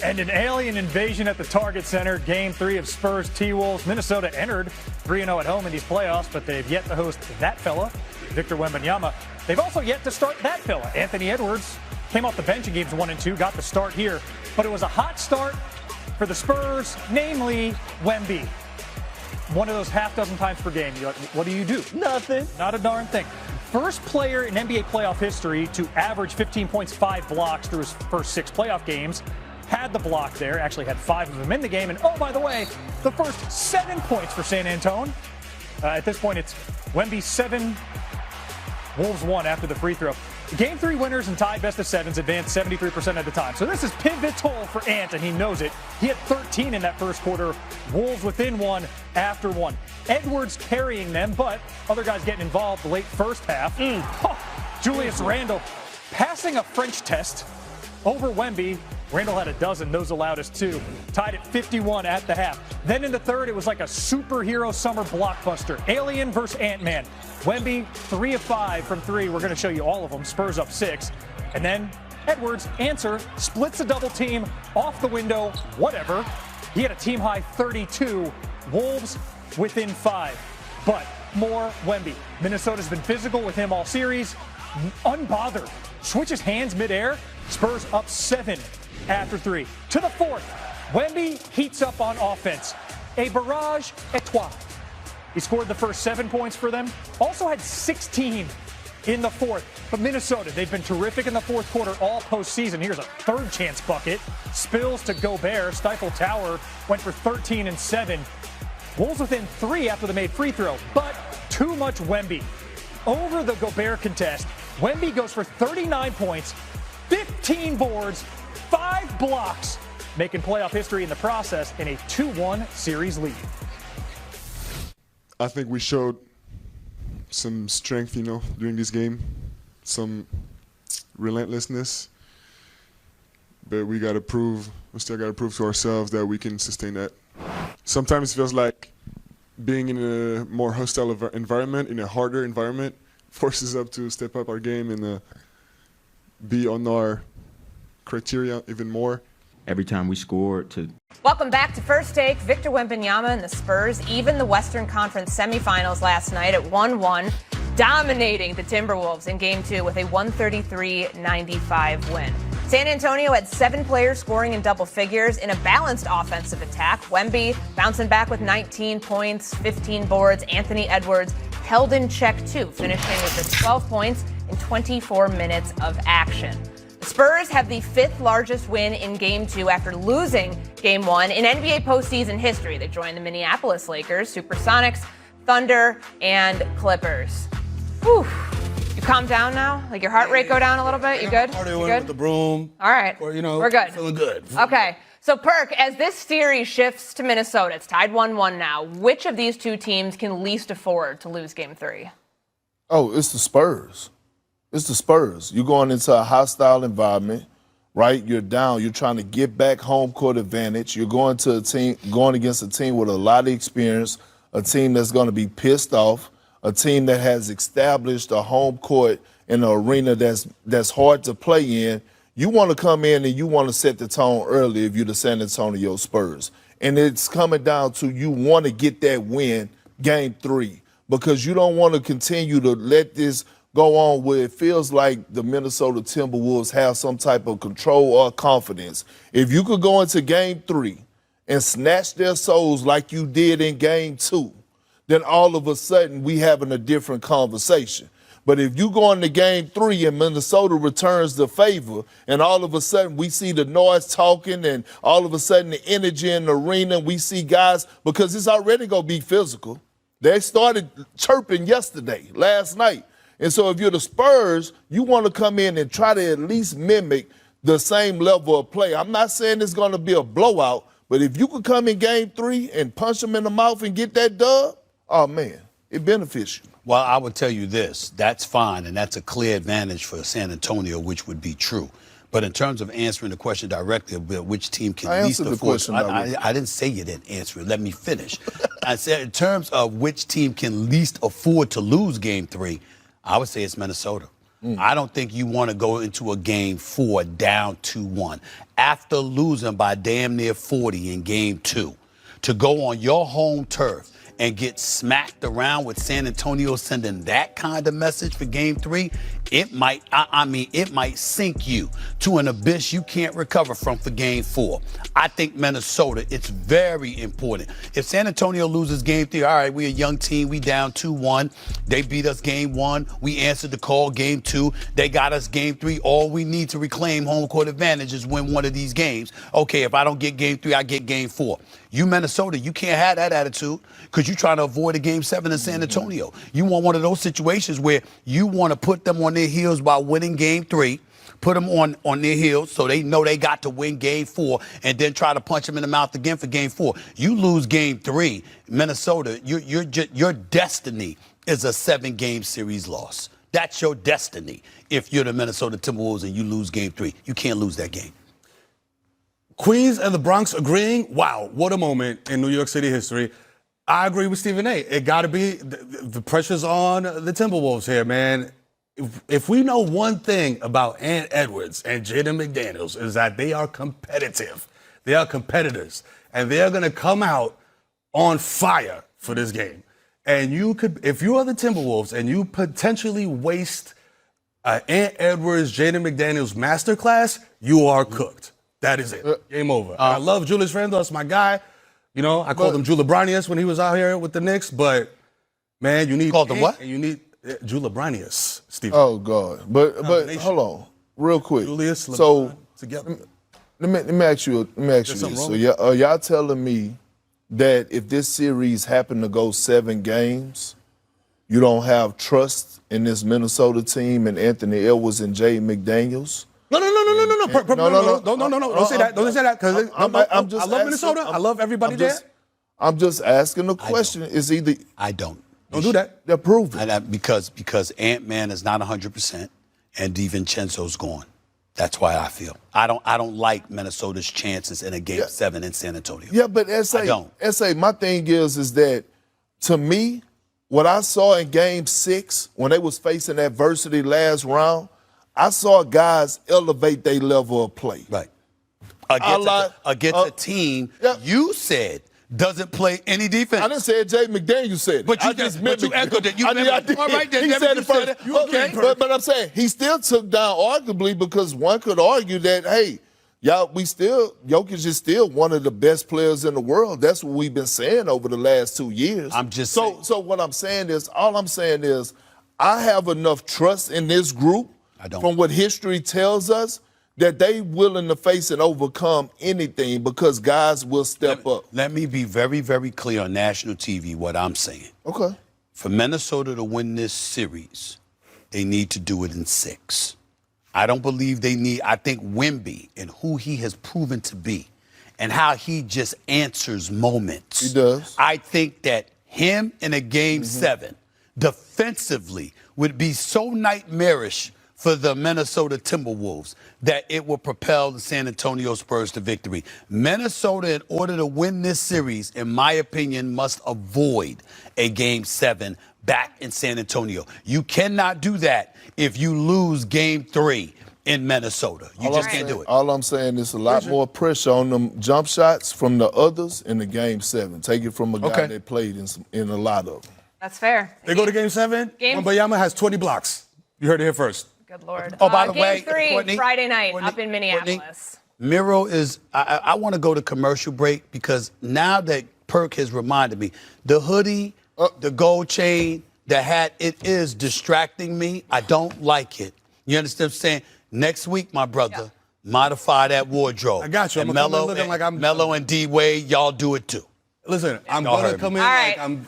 And an alien invasion at the Target Center. Game 3 of Spurs T-Wolves. Minnesota entered 3-0 at home in these playoffs, but they've yet to host that fella, Victor Wembanyama. They've also yet to start that fella, Anthony Edwards. Came off the bench in games 1 and 2, got the start here. But it was a hot start for the Spurs, namely Wemby. One of those half dozen times per game. You're like, what do you do? Nothing. Not a darn thing. First player in NBA playoff history to average 15 points, 5 blocks through his first 6 playoff games. Had the block there, actually had 5 of them in the game. And oh, by the way, the first 7 points for San Antonio. At this point, it's Wemby 7, Wolves 1 after the free throw. Game 3 winners and tied best of 7s advanced 73% of the time. So this is pivotal for Ant, and he knows it. He had 13 in that first quarter. Wolves within 1 after 1. Edwards carrying them, but other guys getting involved late first half. Julius Randle passing a French test over Wemby. Randall had a dozen, those allowed us 2. Tied at 51 at the half. Then in the third, it was like a superhero summer blockbuster. Alien versus Ant-Man. Wemby, 3 of 5 from 3. We're going to show you all of them. Spurs up 6. And then Edwards, answer, splits a double team, off the window, whatever. He had a team high 32. Wolves within 5. But more Wemby. Minnesota's been physical with him all series. Unbothered. Switches hands midair. Spurs up 7 after 3. To the fourth, Wemby heats up on offense. A barrage à trois. He scored the first 7 points for them. Also had 16 in the fourth. But Minnesota, they've been terrific in the fourth quarter all postseason. Here's a third chance bucket. Spills to Gobert. Stifle Tower went for 13 and 7. Wolves within 3 after the made free throw. But too much Wemby. Over the Gobert contest, Wemby goes for 39 points, 15 boards, 5 blocks, making playoff history in the process in a 2-1 series lead. I think we showed some strength, during this game, some relentlessness. But we still got to prove to ourselves that we can sustain that. Sometimes it feels like being in a more hostile environment, in a harder environment, forces us to step up our game and be on our criteria even more. Every time we scored Welcome back to First Take. Victor Wembanyama and the Spurs even the Western Conference semifinals last night at 1-1, dominating the Timberwolves in Game 2 with a 133-95 win. San Antonio had 7 players scoring in double figures in a balanced offensive attack. Wemby bouncing back with 19 points, 15 boards. Anthony Edwards held in check too, finishing with just 12 points in 24 minutes of action. The Spurs have the 5th largest win in Game 2 after losing Game 1 in NBA postseason history. They joined the Minneapolis Lakers, Supersonics, Thunder, and Clippers. Whew. You calm down now? Like your heart rate go down a little bit? You good? Party You went good? with the broom. All right. Or, we're good. Feeling good. Okay. So, Perk, as this series shifts to Minnesota, it's tied 1-1 now. Which of these two teams can least afford to lose Game 3? Oh, it's the Spurs. It's the Spurs. You're going into a hostile environment, right? You're down. You're trying to get back home court advantage. You're going against a team with a lot of experience, a team that's going to be pissed off, a team that has established a home court in an arena that's hard to play in. You want to come in and you want to set the tone early if you're the San Antonio Spurs. And it's coming down to you want to get that win, Game 3, because you don't want to continue to let this go on where it feels like the Minnesota Timberwolves have some type of control or confidence. If you could go into Game 3 and snatch their souls like you did in Game 2, then all of a sudden we having a different conversation. But if you go into Game 3 and Minnesota returns the favor, and all of a sudden we see the noise talking and all of a sudden the energy in the arena, we see guys, because it's already going to be physical. They started chirping last night. And so if you're the Spurs, you want to come in and try to at least mimic the same level of play. I'm not saying it's going to be a blowout, but if you could come in Game 3 and punch them in the mouth and get that dub, oh, man, it benefits you. Well, I would tell you this. That's fine, and that's a clear advantage for San Antonio, which would be true. But in terms of answering the question directly about which team can least afford, I didn't say you didn't answer it. Let me finish. I said in terms of which team can least afford to lose Game 3, I would say it's Minnesota. I don't think you want to go into a game 4 down 2-1 after losing by damn near 40 in game 2 to go on your home turf and get smacked around with San Antonio sending that kind of message for game 3. It might, it might sink you to an abyss you can't recover from for game 4. I think Minnesota, it's very important. If San Antonio loses game 3, all right, we're a young team, we down 2-1. They beat us game 1. We answered the call game 2. They got us game 3. All we need to reclaim home court advantage is win one of these games. Okay, if I don't get game 3, I get game 4. You, Minnesota, you can't have that attitude because you're trying to avoid a game 7 in San Antonio. You want one of those situations where you want to put them on their heels by winning game 3, put them on their heels so they know they got to win game 4, and then try to punch them in the mouth again for game 4. You lose game 3, Minnesota, your destiny is a 7-game series loss. That's your destiny if you're the Minnesota Timberwolves and you lose game 3. You can't lose that game. Queens and the Bronx agreeing. Wow, what a moment in New York City history. I agree with Stephen A. It got to be the pressure's on the Timberwolves here, man. If we know one thing about Ant Edwards and Jaden McDaniels is that they are competitive. They are competitors, and they're going to come out on fire for this game. And you could, if you are the Timberwolves and you potentially waste Ant Edwards, Jaden McDaniels masterclass, you are cooked. That is it. Game over. I love Julius Randle. That's my guy. You know, I called him Julibranius when he was out here with the Knicks. But, man, you need... Called him what? You need Julibranius, Steve. Oh, God. But hold on. Real quick. Julius, LeBron, together. Let me ask you this. So y'all telling me that if this series happened to go 7 games, you don't have trust in this Minnesota team and Anthony Edwards and Jaden McDaniels? No. Don't say that. Don't say that. Because I love Minnesota. I love everybody there. I'm just asking the question. Is either I don't. Don't do that. They're proven. Because Ant-Man is not 100% and DiVincenzo's gone. That's why I feel. I don't like Minnesota's chances in a game 7 in San Antonio. Yeah, but S.A., my thing is that, to me, what I saw in game 6 when they was facing adversity last round, I saw guys elevate their level of play. Right. Against a team you said doesn't play any defense. I didn't say it. Jay McDaniel said it. But you echoed it. You did. All right, then. He said it first. Okay, but I'm saying he still took down arguably because one could argue that, hey, Jokic is still one of the best players in the world. That's what we've been saying over the last 2 years. I'm just saying. So what I'm saying is, I have enough trust in this group from what history tells us that they willing to face and overcome anything because guys will step up. Let me be very, very clear on national TV what I'm saying. Okay. For Minnesota to win this series, they need to do it in 6. I don't believe I think Wemby and who he has proven to be and how he just answers moments. He does. I think that him in a game 7 defensively would be so nightmarish for the Minnesota Timberwolves that it will propel the San Antonio Spurs to victory. Minnesota, in order to win this series, in my opinion, must avoid a game 7 back in San Antonio. You cannot do that if you lose game 3 in Minnesota. You just can't do it. All I'm saying is a lot more pressure on them jump shots from the others in the game 7. Take it from a guy that played in a lot of them. That's fair. They go to game 7. Wembayama has 20 blocks. You heard it here first. Good Lord. Oh, by the way, game 3, Courtney, Friday night up in Minneapolis. Miro is, I want to go to commercial break because now that Perk has reminded me, the hoodie, the gold chain, the hat, it is distracting me. I don't like it. You understand what I'm saying? Next week, my brother, modify that wardrobe. I got you. And Melo and D-Wade, y'all do it too. Listen, I'm going to come in like I'm